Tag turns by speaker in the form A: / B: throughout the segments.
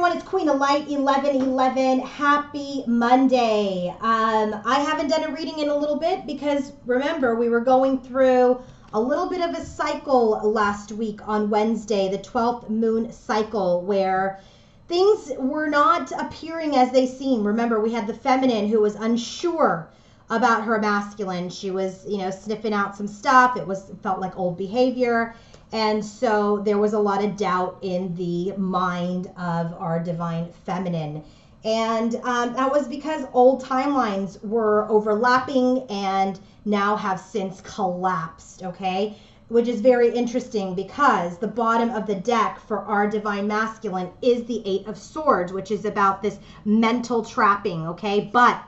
A: everyone, it's Queen of Light 1111. Happy Monday. I haven't done a reading in a little bit because remember we were going through a little bit of a cycle last week on Wednesday, the 12th moon cycle, where things were not appearing as they seem. Remember, we had the feminine who was unsure about her masculine. She was, sniffing out some stuff. It felt like old behavior. And so there was a lot of doubt in the mind of our divine feminine. And that was because old timelines were overlapping and now have since collapsed, okay? Which is very interesting because the bottom of the deck for our divine masculine is the Eight of Swords, which is about this mental trapping, okay? But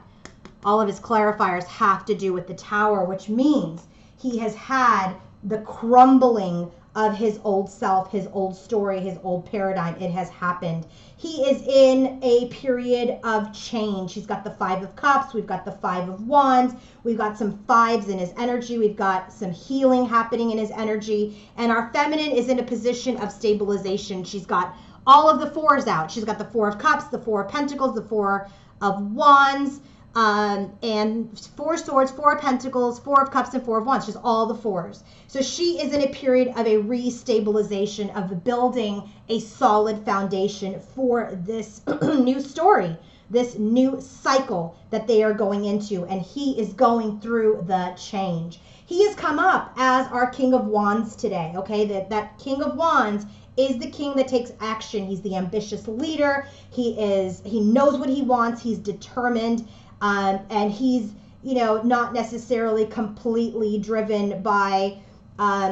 A: all of his clarifiers have to do with the Tower, which means he has had the crumbling of his old self, his old story, his old paradigm. It has happened. He is in a period of change. He's got the Five of Cups. We've got the Five of Wands. We've got some fives in his energy. We've got some healing happening in his energy. And our feminine is in a position of stabilization. She's got all of the fours out. She's got the Four of Cups, the Four of Pentacles, the Four of Wands, and Four Swords, Four of Pentacles, Four of Cups, and Four of Wands, just all the fours. So she is in a period of a restabilization, of building a solid foundation for this new story, this new cycle that they are going into, and he is going through the change. He has come up as our King of Wands today, okay? That King of Wands is the king that takes action. He's the ambitious leader. He knows what he wants. He's determined. And he's, not necessarily completely driven by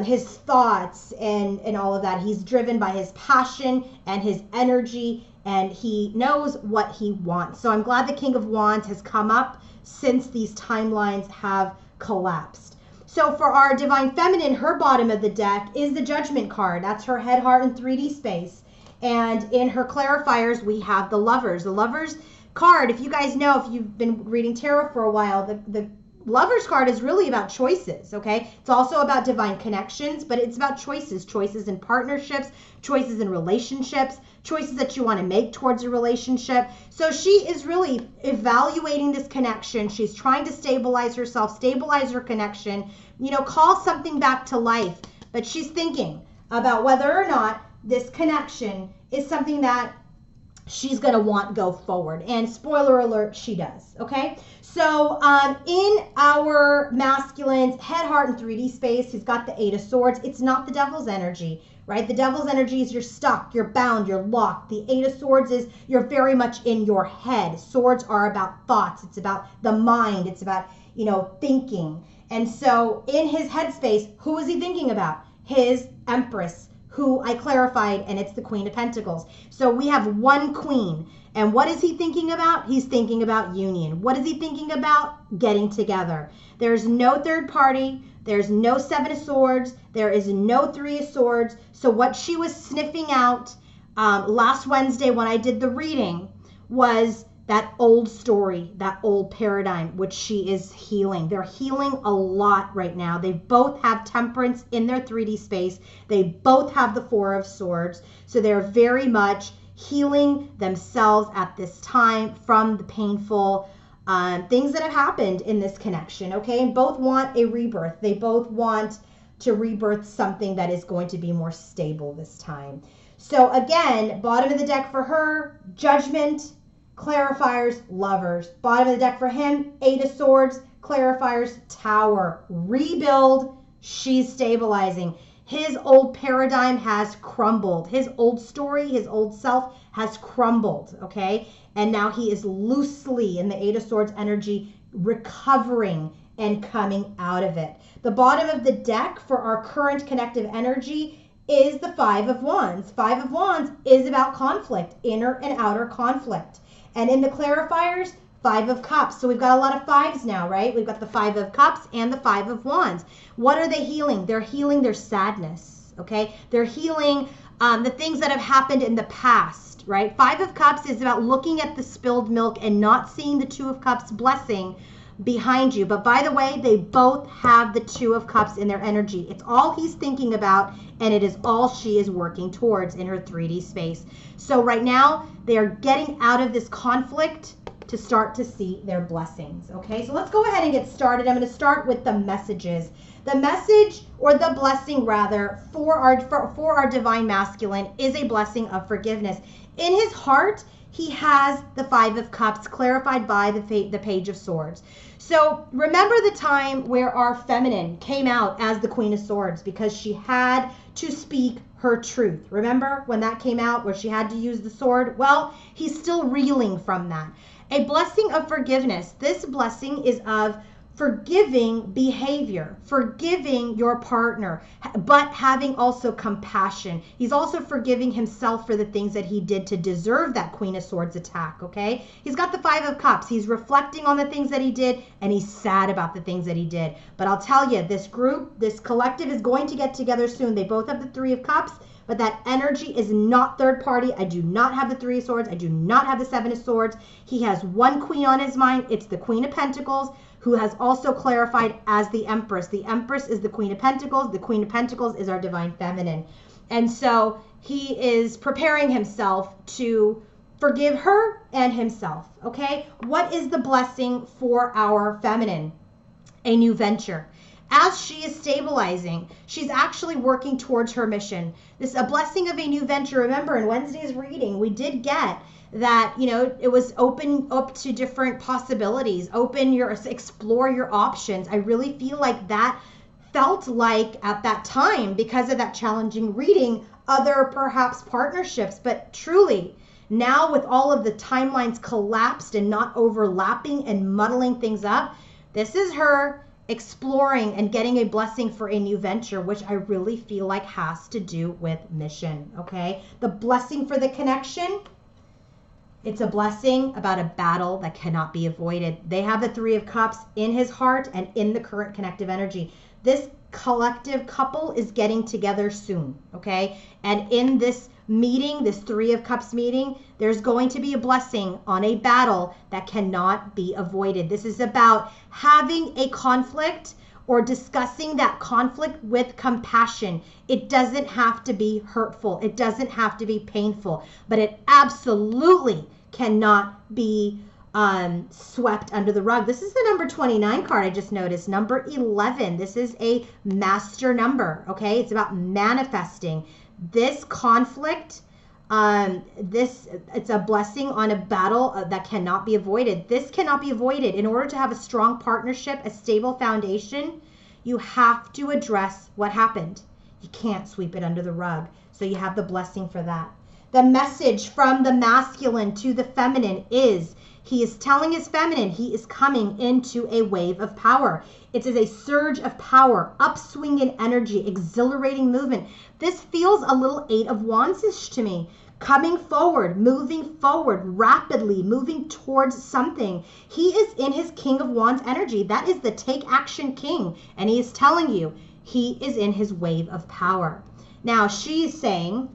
A: his thoughts and all of that. He's driven by his passion and his energy, and he knows what he wants. So I'm glad the King of Wands has come up since these timelines have collapsed. So for our divine feminine, her bottom of the deck is the Judgment card. That's her head, heart, and 3D space. And in her clarifiers, we have the Lovers. The Lovers card, if you guys know, if you've been reading tarot for a while, the Lovers card is really about choices, okay? It's also about divine connections, but it's about choices in partnerships, choices in relationships, choices that you want to make towards a relationship. So she is really evaluating this connection. She's trying to stabilize herself, stabilize her connection, call something back to life. But she's thinking about whether or not this connection is something that she's going to want go forward. And spoiler alert, she does. Okay. So in our masculine's head, heart, and 3D space, he's got the Eight of Swords. It's not the Devil's energy, right? The Devil's energy is you're stuck, you're bound, you're locked. The Eight of Swords is you're very much in your head. Swords are about thoughts. It's about the mind. It's about, thinking. And so in his headspace, who is he thinking about? His Empress, who I clarified, and it's the Queen of Pentacles. So we have one queen. And what is he thinking about? He's thinking about union. What is he thinking about? Getting together. There's no third party. There's no Seven of Swords. There is no Three of Swords. So what she was sniffing out last Wednesday when I did the reading was that old story, that old paradigm, which she is healing. They're healing a lot right now. They both have Temperance in their 3D space. They both have the Four of Swords. So they're very much healing themselves at this time from the painful things that have happened in this connection, okay? And both want a rebirth. They both want to rebirth something that is going to be more stable this time. So again, bottom of the deck for her, Judgment, clarifiers, Lovers. Bottom of the deck for him, Eight of Swords, clarifiers, Tower. Rebuild, she's stabilizing. His old paradigm has crumbled. His old story, his old self has crumbled, okay? And now he is loosely in the Eight of Swords energy, recovering and coming out of it. The bottom of the deck for our current connective energy is the Five of Wands. Five of Wands is about conflict, inner and outer conflict. And in the clarifiers, Five of Cups. So we've got a lot of fives now, right? We've got the Five of Cups and the Five of Wands. What are they healing? They're healing their sadness, okay? They're healing the things that have happened in the past, right? Five of Cups is about looking at the spilled milk and not seeing the Two of Cups blessing, behind you. But by the way, they both have the Two of Cups in their energy. It's all he's thinking about, and it is all she is working towards in her 3D space. So right now, they are getting out of this conflict to start to see their blessings. Okay, so let's go ahead and get started. I'm going to start with the messages. The message, or the blessing rather, for our divine masculine is a blessing of forgiveness. In his heart, he has the Five of Cups clarified by the Page of Swords. So remember the time where our feminine came out as the Queen of Swords because she had to speak her truth. Remember when that came out where she had to use the sword? Well, he's still reeling from that. A blessing of forgiveness. This blessing is of forgiving behavior, forgiving your partner, but having also compassion. He's also forgiving himself for the things that he did to deserve that Queen of Swords attack, okay? He's got the Five of Cups. He's reflecting on the things that he did, and he's sad about the things that he did. But I'll tell you, this group, this collective is going to get together soon. They both have the Three of Cups, but that energy is not third party. I do not have the Three of Swords. I do not have the Seven of Swords. He has one queen on his mind. It's the Queen of Pentacles, who has also clarified as the Empress. The Empress is the Queen of Pentacles. The Queen of Pentacles is our divine feminine. And so he is preparing himself to forgive her and himself, okay? What is the blessing for our feminine? A new venture. As she is stabilizing, she's actually working towards her mission. This is a blessing of a new venture. Remember, in Wednesday's reading, we did get that, you know, it was open up to different possibilities, explore your options. I really feel like that felt like at that time, because of that challenging reading, other perhaps partnerships. But truly, now with all of the timelines collapsed and not overlapping and muddling things up, this is her exploring and getting a blessing for a new venture, which I really feel like has to do with mission, okay? The blessing for the connection, it's a blessing about a battle that cannot be avoided. They have the Three of Cups in his heart and in the current connective energy. This collective couple is getting together soon, okay? And in this meeting, this Three of Cups meeting, there's going to be a blessing on a battle that cannot be avoided. This is about having a conflict or discussing that conflict with compassion. It doesn't have to be hurtful. It doesn't have to be painful, but it absolutely cannot be swept under the rug. This is the number 29 card I just noticed. Number 11. This is a master number, okay? It's about manifesting. This conflict, it's a blessing on a battle that cannot be avoided. This cannot be avoided. In order to have a strong partnership, a stable foundation, you have to address what happened. You can't sweep it under the rug. So you have the blessing for that. The message from the masculine to the feminine is, he is telling his feminine he is coming into a wave of power. It is a surge of power, upswing in energy, exhilarating movement. This feels a little Eight of Wands-ish to me. Coming forward, moving forward, rapidly moving towards something. He is in his King of Wands energy. That is the take action king. And he is telling you he is in his wave of power. Now she's saying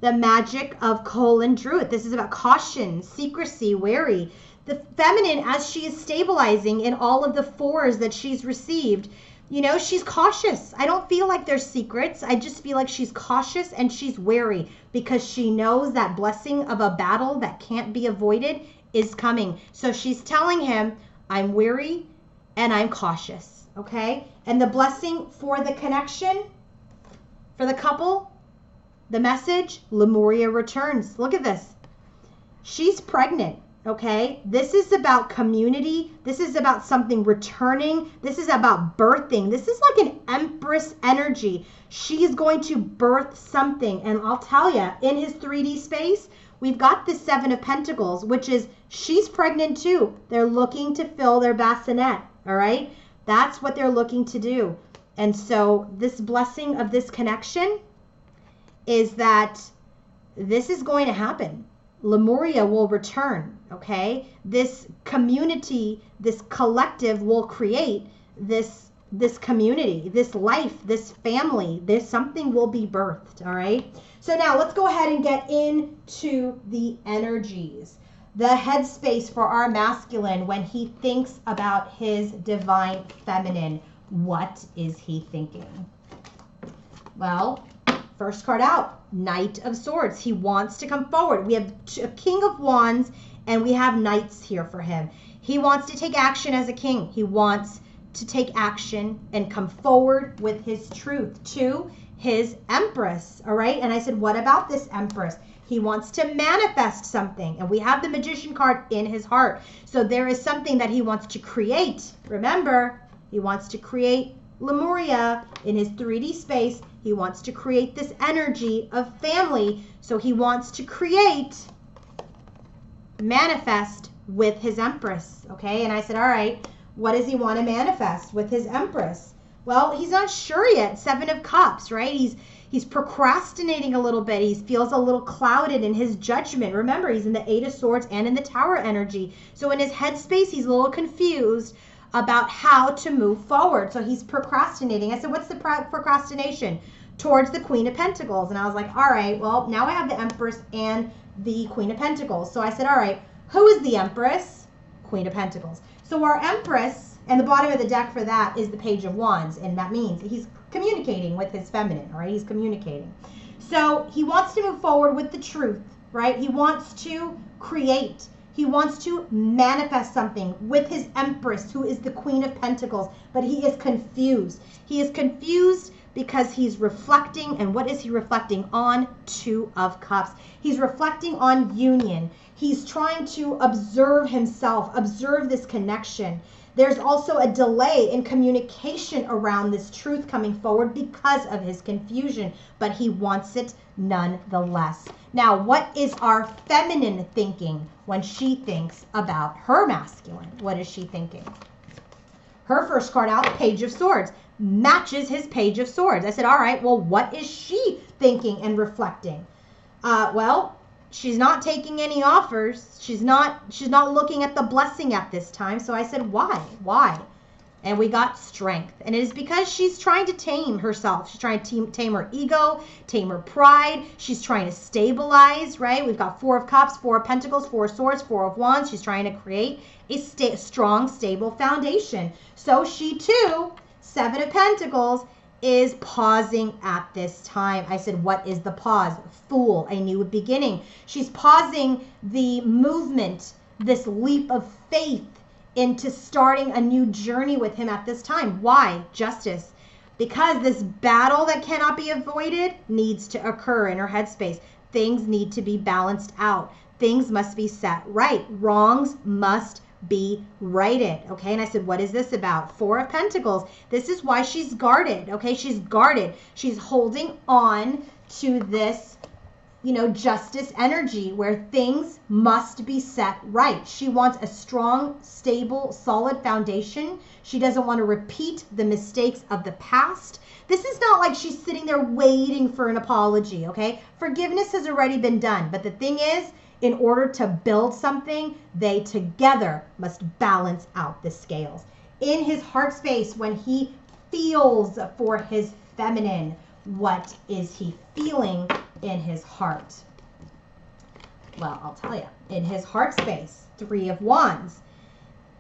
A: the magic of Colin Druitt. This is about caution, secrecy, wary. The feminine, as she is stabilizing in all of the fours that she's received, you know, she's cautious. I don't feel like there's secrets. I just feel like she's cautious and she's wary because she knows that blessing of a battle that can't be avoided is coming. So she's telling him, I'm wary and I'm cautious, okay? And the blessing for the connection, for the couple, the message, Lemuria returns. Look at this. She's pregnant. Okay, this is about community. This is about something returning. This is about birthing. This is like an Empress energy. She's going to birth something. And I'll tell you, in his 3D space, we've got the Seven of Pentacles, which is she's pregnant too. They're looking to fill their bassinet. All right, that's what they're looking to do. And so this blessing of this connection is that this is going to happen. Lemuria will return, okay? This community, this collective will create this community, this life, this family. There's something will be birthed, all right? So now let's go ahead and get into the energies. the headspace for our masculine when he thinks about his divine feminine. What is he thinking? Well, first card out, Knight of Swords. He wants to come forward. We have a King of Wands and we have Knights here for him. He wants to take action as a king. He wants to take action and come forward with his truth to his Empress. All right. And I said, what about this Empress? He wants to manifest something. And we have the Magician card in his heart. So there is something that he wants to create. Remember, he wants to create Lemuria in his 3D space. He wants to create this energy of family. So he wants to create, manifest with his Empress. Okay. And I said, all right, what does he want to manifest with his Empress? Well, he's not sure yet. 7 of Cups, right? He's procrastinating a little bit. He feels a little clouded in his judgment. Remember, he's in the 8 of Swords and in the Tower energy. So in his headspace, he's a little confused about how to move forward. So he's procrastinating. I said, what's the procrastination? Towards the Queen of Pentacles. And I was like, all right, well, now I have the Empress and the Queen of Pentacles. So I said, all right, who is the Empress? Queen of Pentacles. So our Empress, and the bottom of the deck for that is the Page of Wands. And that means he's communicating with his feminine, all right? He's communicating. So he wants to move forward with the truth, right? He wants to create. He wants to manifest something with his Empress, who is the Queen of Pentacles. But he is confused. He is confused because he's reflecting. And what is he reflecting on? 2 of Cups. He's reflecting on union. He's trying to observe himself, observe this connection. There's also a delay in communication around this truth coming forward because of his confusion, but he wants it nonetheless. Now, what is our feminine thinking when she thinks about her masculine? What is she thinking? Her first card out, Page of Swords, matches his Page of Swords. I said, all right, well, what is she thinking and reflecting? Well, she's not taking any offers. She's not looking at the blessing at this time. So I said, why? Why? And we got Strength. And it is because she's trying to tame herself. She's trying to tame her ego, tame her pride. She's trying to stabilize, right? We've got 4 of Cups, 4 of Pentacles, 4 of Swords, 4 of Wands. She's trying to create a strong, stable foundation. So she too, 7 of Pentacles, is pausing at this time. I said, what is the pause? Fool, a new beginning. She's pausing the movement, this leap of faith into starting a new journey with him at this time. Why? Justice. Because this battle that cannot be avoided needs to occur in her headspace. Things need to be balanced out. Things must be set right. Wrongs must be righted. Okay. And I said, what is this about? 4 of Pentacles. This is why she's guarded. Okay. She's guarded. She's holding on to this, justice energy where things must be set right. She wants a strong, stable, solid foundation. She doesn't want to repeat the mistakes of the past. This is not like she's sitting there waiting for an apology. Okay. Forgiveness has already been done. But the thing is, in order to build something, they together must balance out the scales. In his heart space, when he feels for his feminine, what is he feeling in his heart? Well, I'll tell you. In his heart space, 3 of Wands.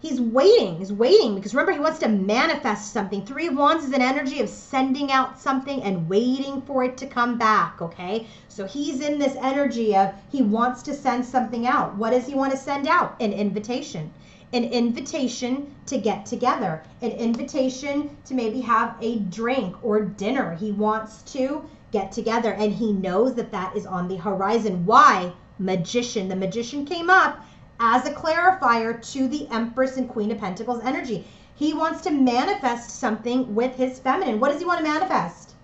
A: He's waiting. He's waiting because remember, he wants to manifest something. 3 of Wands is an energy of sending out something and waiting for it to come back, okay? So he's in this energy of he wants to send something out. What does he want to send out? An invitation. An invitation to get together. An invitation to maybe have a drink or dinner. He wants to get together and he knows that that is on the horizon. Why? Magician. The Magician came up as a clarifier to the Empress and Queen of Pentacles energy. He wants to manifest something with his feminine. What does he want to manifest?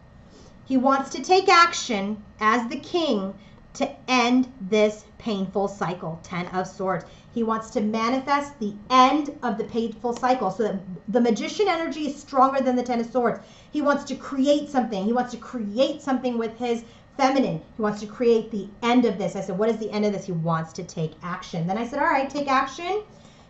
A: He wants to take action as the king to end this painful cycle. 10 of Swords. He wants to manifest the end of the painful cycle so that the Magician energy is stronger than the 10 of Swords. He wants to create something. He wants to create something with his feminine. He wants to create the end of this. I said, what is the end of this? He wants to take action. Then I said, all right, take action.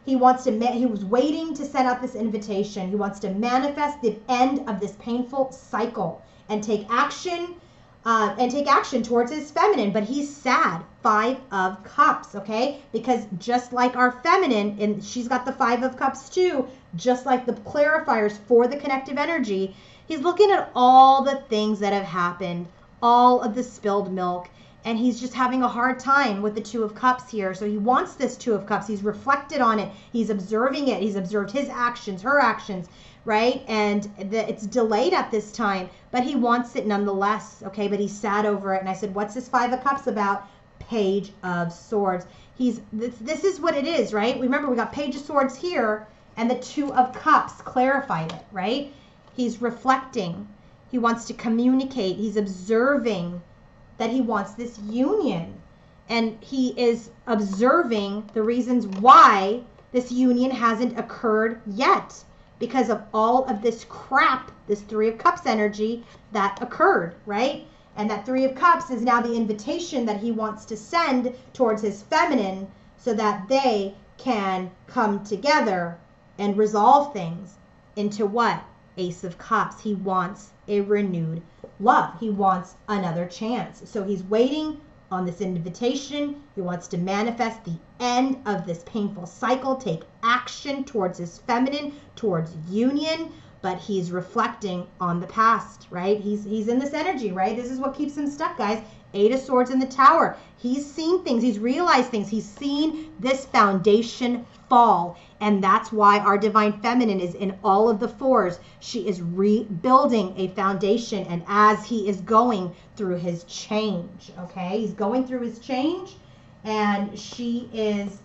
A: He was waiting to send out this invitation. He wants to manifest the end of this painful cycle and take action and take action towards his feminine, but he's sad. 5 of Cups, okay? Because just like our feminine, and she's got the 5 of Cups too, just like the clarifiers for the connective energy, he's looking at all the things that have happened, all of the spilled milk, and he's just having a hard time with the 2 of Cups here. So he wants this 2 of Cups. He's reflected on it. He's observing it. He's observed his actions, her actions, right? And it's delayed at this time, but he wants it nonetheless, okay? But he's sad over it. And I said, what's this 5 of Cups about? Page of Swords. This is what it is, right? Remember, we got Page of Swords here, and the 2 of Cups clarified it, right? He's reflecting. He wants to communicate. He's observing that he wants this union. And he is observing the reasons why this union hasn't occurred yet, because of all of this crap, this 3 of Cups energy that occurred, right? And that 3 of Cups is now the invitation that he wants to send towards his feminine so that they can come together and resolve things into what? Ace of Cups. He wants a renewed love. He wants another chance. So he's waiting on this invitation. He wants to manifest the end of this painful cycle, take action towards his feminine, towards union, but he's reflecting on the past, right? He's in this energy, right? This is what keeps him stuck, guys. 8 of Swords in the Tower. He's seen things. He's realized things. He's seen this foundation fall. And that's why our Divine Feminine is in all of the 4s. She is rebuilding a foundation. And as he is going through his change, okay? He's going through his change, and she is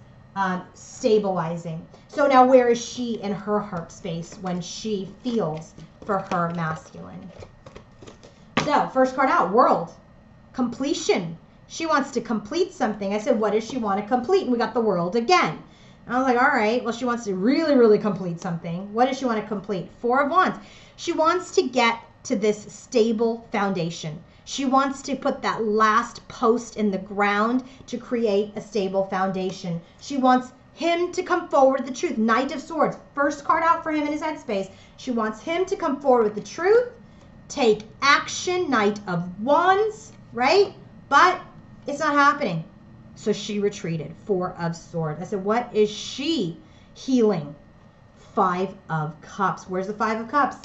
A: stabilizing. So now where is she in her heart space when she feels for her masculine? So first card out, World. Completion. She wants to complete something. I said, what does she want to complete? And we got the World again. And I was like, all right, well, she wants to really, really complete something. What does she want to complete? 4 of Wands. She wants to get to this stable foundation. She wants to put that last post in the ground to create a stable foundation. She wants him to come forward with the truth. Knight of Swords. First card out for him in his headspace. She wants him to come forward with the truth, take action. Knight of Wands, right? But it's not happening. So she retreated. 4 of Swords. I said, what is she healing? 5 of Cups. Where's the 5 of Cups?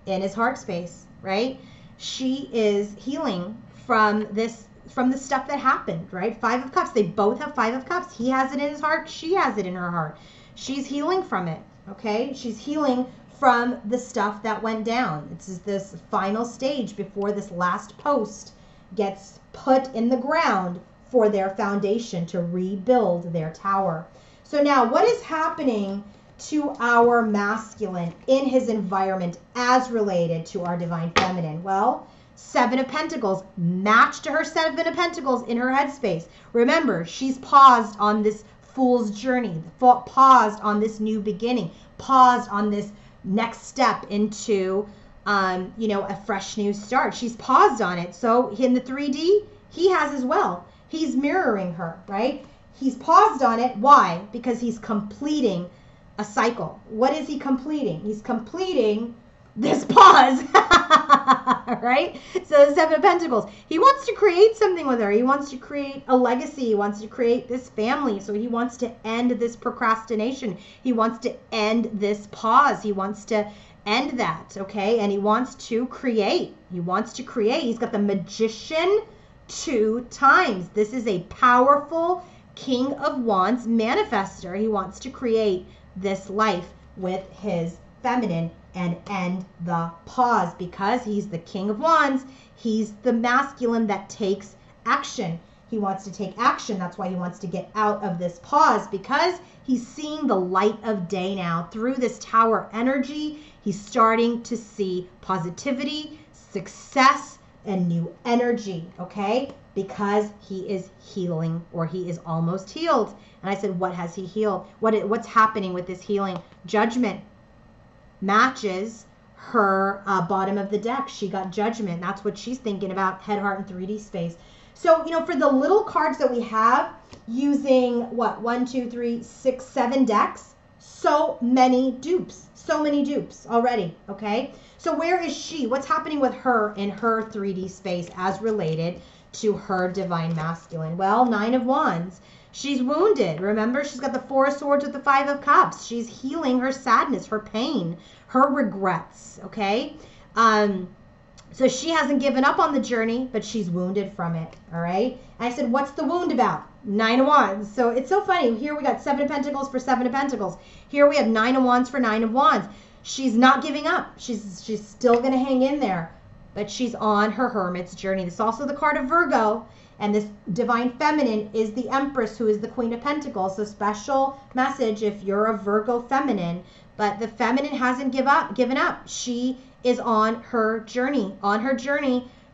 A: In his heart space, right? She is healing from this, from the stuff that happened, right? 5 of Cups. They both have 5 of Cups. He has it in his heart. She has it in her heart. She's healing from it, okay? She's healing from the stuff that went down. It's this final stage before this last post gets put in the ground for their foundation to rebuild their tower. So now what is happening to our masculine in his environment as related to our Divine Feminine? Well, 7 of Pentacles, matched to her 7 of Pentacles in her headspace. Remember, she's paused on this fool's journey, paused on this new beginning, paused on this next step into, a fresh new start. She's paused on it. So in the 3D, he has as well. He's mirroring her, right? He's paused on it. Why? Because he's completing a cycle. What is he completing? He's completing this pause, right? So the 7 of Pentacles. He wants to create something with her. He wants to create a legacy. He wants to create this family. So he wants to end this procrastination. He wants to end this pause. He wants to end that, okay? And he wants to create. He wants to create. He's got the Magician 2 times. This is a powerful King of Wands manifester. He wants to create this life with his feminine and end the pause because he's the King of Wands. He's the masculine that takes action. He wants to take action. That's why he wants to get out of this pause, because he's seeing the light of day now. Through this tower energy, he's starting to see positivity, success, and new energy, okay? Because he is healing, or he is almost healed. And I said, what has he healed? What's happening with this healing? Judgment matches her bottom of the deck. She got Judgment. That's what she's thinking about. Head, heart, and 3D space. So, for the little cards that we have, using 1, 2, 3, 6, 7 decks, so many dupes. So many dupes already, okay? So where is she? What's happening with her in her 3D space as related to her divine masculine? Well, 9 of Wands. She's wounded. Remember, she's got the 4 of Swords with the 5 of Cups. She's healing her sadness, her pain, her regrets, okay? So she hasn't given up on the journey, but she's wounded from it, all right? And I said, what's the wound about? 9 of Wands. So it's so funny. Here we got 7 of Pentacles for 7 of Pentacles. Here we have 9 of Wands for 9 of Wands. She's not giving up. She's still going to hang in there, but she's on her hermit's journey. This is also the card of Virgo, and this divine feminine is the Empress, who is the Queen of Pentacles. So special message if you're a Virgo feminine, but the feminine hasn't given up. She is on her journey,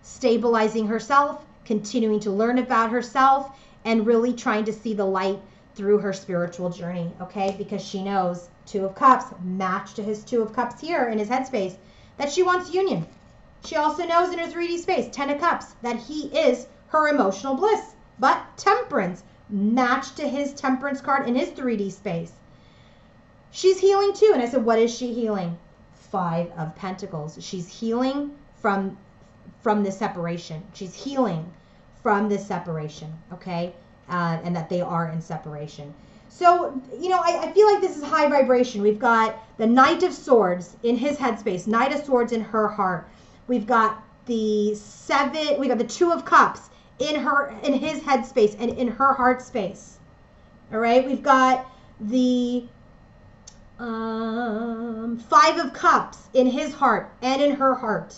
A: stabilizing herself, continuing to learn about herself, and really trying to see the light through her spiritual journey, okay? Because she knows 2 of Cups, matched to his 2 of Cups here in his headspace, that she wants union. She also knows in her 3D space, 10 of Cups, that he is her emotional bliss. But Temperance, matched to his Temperance card in his 3D space. She's healing too. And I said, what is she healing? 5 of Pentacles. She's healing from this separation. She's healing from this separation, okay? And that they are in separation. So, you know, I feel like this is high vibration. We've got the Knight of Swords in his headspace, Knight of Swords in her heart. We've got the 2 of Cups in his headspace and in her heart space. All right, we've got the 5 of Cups in his heart and in her heart.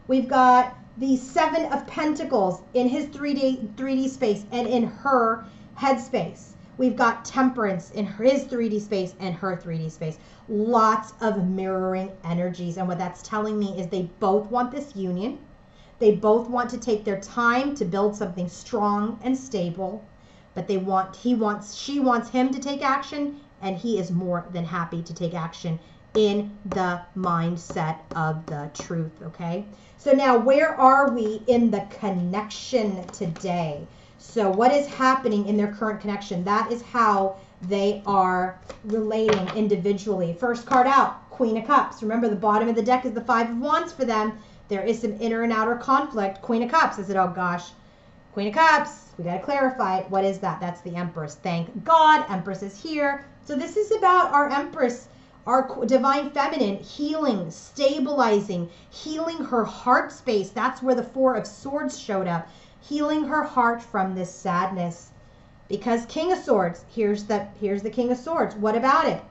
A: We've got the 7 of Pentacles in his 3D space and in her headspace. We've got Temperance in his 3D space and her 3D space. Lots of mirroring energies. And what that's telling me is they both want this union. They both want to take their time to build something strong and stable. But she wants him to take action, and he is more than happy to take action in the mindset of the truth, okay? So now, where are we in the connection today? So what is happening in their current connection? That is how they are relating individually. First card out, Queen of Cups. Remember, the bottom of the deck is the 5 of Wands for them. There is some inner and outer conflict. Queen of Cups. I said, oh gosh, Queen of Cups. We got to clarify. What is that? That's the Empress. Thank God, Empress is here. So this is about our Empress, our divine feminine, healing, stabilizing, healing her heart space. That's where the 4 of Swords showed up. Healing her heart from this sadness. Because King of Swords, here's the King of Swords. What about it?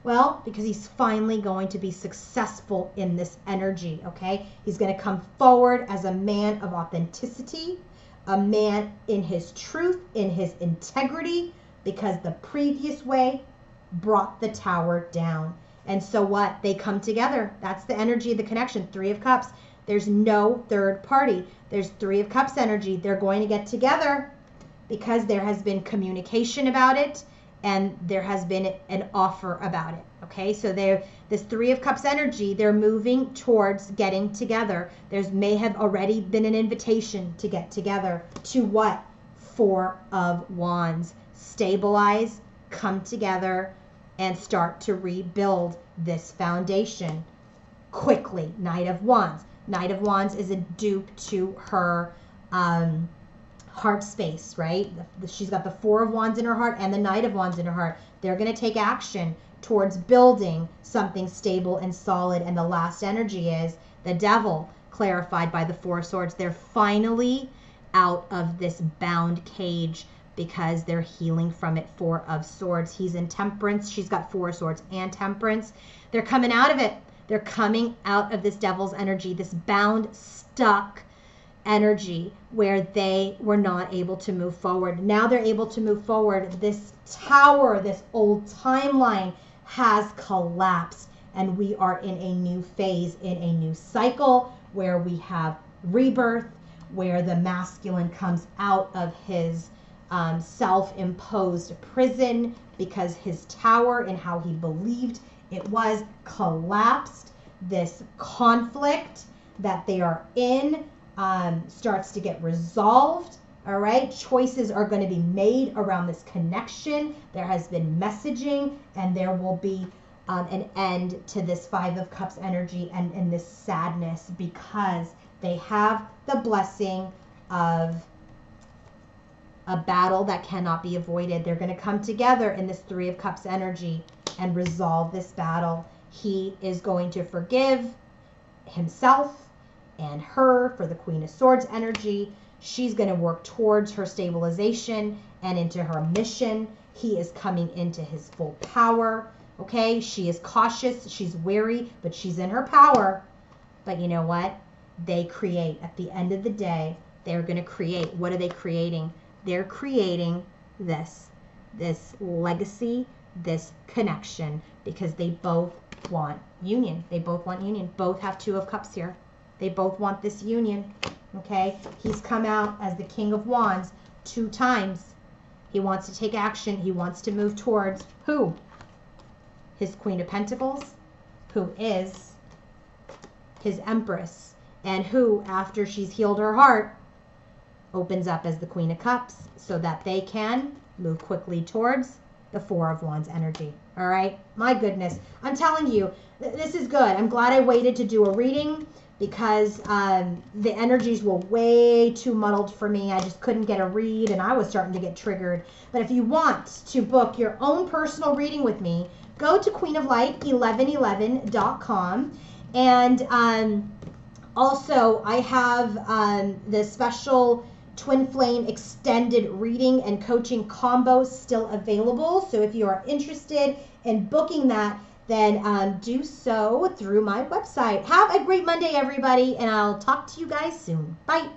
A: Well, because he's finally going to be successful in this energy, okay? He's going to come forward as a man of authenticity, a man in his truth, in his integrity, because the previous way brought the tower down. And so what? They come together. That's the energy of the connection. 3 of Cups. There's no third party. There's 3 of Cups energy. They're going to get together because there has been communication about it and there has been an offer about it. Okay, so this 3 of Cups energy, they're moving towards getting together. May have already been an invitation to get together. To what? 4 of Wands. Stabilize, come together, and start to rebuild this foundation quickly. Knight of Wands. Knight of Wands is a dupe to her heart space, right? She's got the 4 of Wands in her heart and the Knight of Wands in her heart. They're going to take action towards building something stable and solid. And the last energy is the Devil, clarified by the 4 of Swords. They're finally out of this bound cage because they're healing from it. 4 of Swords. He's in Temperance. She's got 4 of Swords and Temperance. They're coming out of it. They're coming out of this Devil's energy, this bound, stuck energy where they were not able to move forward. Now they're able to move forward. This tower, this old timeline has collapsed, and we are in a new phase, in a new cycle where we have rebirth, where the masculine comes out of his self-imposed prison because his tower and how he believed it was collapsed. This conflict that they are in starts to get resolved. All right, choices are going to be made around this connection. There has been messaging, and there will be an end to this Five of Cups energy and this sadness, because they have the blessing of a battle that cannot be avoided. They're going to come together in this Three of Cups energy and resolve this battle. He is going to forgive himself and her for the Queen of Swords energy. She's going to work towards her stabilization and into her mission. He is coming into his full power. Okay, she is cautious, she's wary, but she's in her power. But you know what? They create, at the end of the day, they're going to create. What are they creating? They're creating this legacy, this connection, because they both want union. They both want union. Both have Two of Cups here. They both want this union. Okay, he's come out as the King of Wands 2 times. He wants to take action. He wants to move towards who? His Queen of Pentacles, who is his Empress, and who, after she's healed her heart, opens up as the Queen of Cups so that they can move quickly towards the Four of Wands energy. All right, my goodness, I'm telling you, this is good. I'm glad I waited to do a reading, because the energies were way too muddled for me. I just couldn't get a read, and I was starting to get triggered. But if you want to book your own personal reading with me, go to queenoflight1111.com. And also, I have the special Twin Flame extended reading and coaching combos still available. So if you are interested in booking that, then do so through my website. Have a great Monday, everybody, and I'll talk to you guys soon. Bye.